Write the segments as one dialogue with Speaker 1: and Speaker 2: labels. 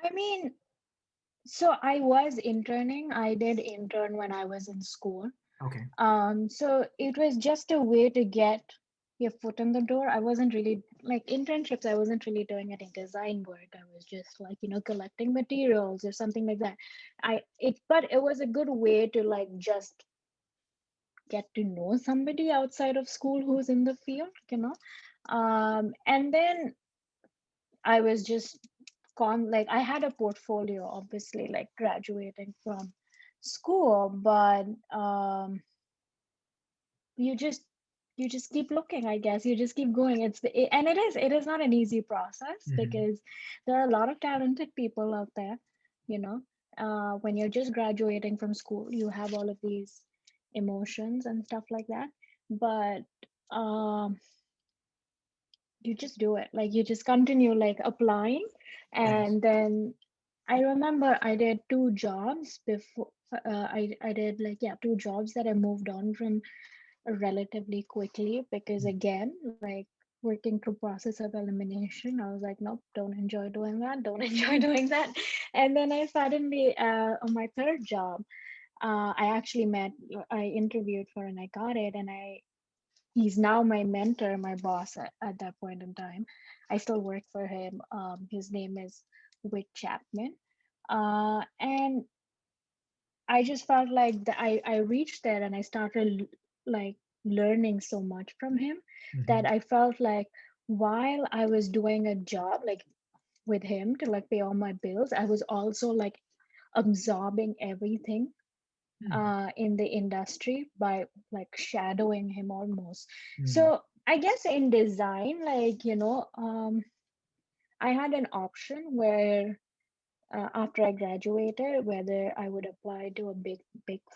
Speaker 1: I mean, so I was interning. I did intern when I was in school.
Speaker 2: Okay.
Speaker 1: So it was just a way to get your foot in the door. I wasn't really like internships, I wasn't really doing any design work. I was just like, collecting materials or something like that. But it was a good way to like just get to know somebody outside of school who's in the field. And then I was just like I had a portfolio, obviously, like graduating from school, but you just you just keep looking, I guess. You just keep going. And it is not an easy process
Speaker 2: Hmm.
Speaker 1: because there are a lot of talented people out there, you know. When you're just graduating from school, you have all of these emotions and stuff like that, but um you just do it. Like you just continue like applying.
Speaker 2: Nice.
Speaker 1: And then I remember I did two jobs before. I did like, yeah, two jobs that I moved on from relatively quickly because, again, like working through process of elimination, I was like, nope, don't enjoy doing that, don't enjoy doing that. And then I suddenly, on my third job, I interviewed for and I got it. And he's now my mentor, my boss at that point in time. I still work for him. His name is Whit Chapman. And I just felt like I reached there and I started like learning so much from him that
Speaker 2: Hmm.
Speaker 1: I felt like while I was doing a job like with him to like pay all my bills, I was also like absorbing everything in the industry by like shadowing him almost.
Speaker 2: Mm.
Speaker 1: So I guess in design, like, I had an option where after I graduated, whether I would apply to a big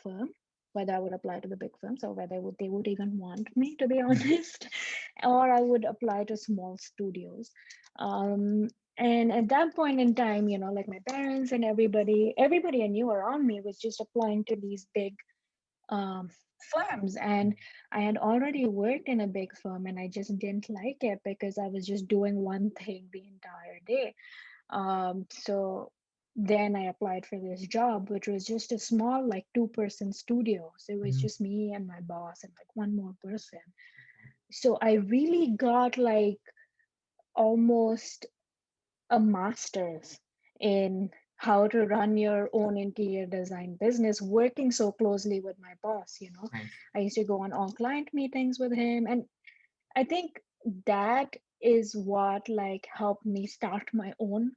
Speaker 1: firm, whether I would apply to the big firms or whether they would even want me, to be
Speaker 2: Mm.
Speaker 1: honest, or I would apply to small studios. Um, and at that point in time, like my parents and everybody I knew around me was just applying to these big um, firms. And I had already worked in a big firm and I just didn't like it because I was just doing one thing the entire day. So then I applied for this job, which was just a small, like two-person studio. So it was
Speaker 2: Mm.
Speaker 1: just me and my boss and like one more person. So I really got like almost a master's in how to run your own interior design business, working so closely with my boss.
Speaker 2: Nice.
Speaker 1: I used to go on all client meetings with him. And I think that is what like helped me start my own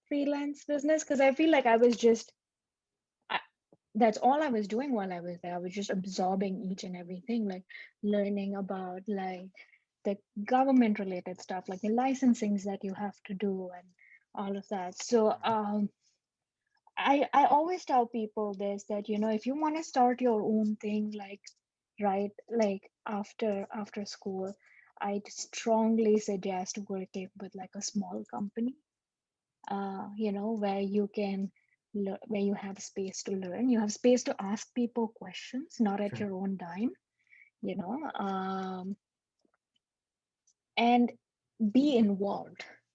Speaker 1: freelance business because I feel like I, that's all I was doing while I was there. I was just absorbing each and everything, like learning about like the government related stuff, like the licensings that you have to do and all of that. So I always tell people this that if you want to start your own thing, like right, like after school, I'd strongly suggest working with like a small company, where you can where you have space to learn, you have space to ask people questions, not at
Speaker 2: Sure.
Speaker 1: your own dime, you know, um, and be involved.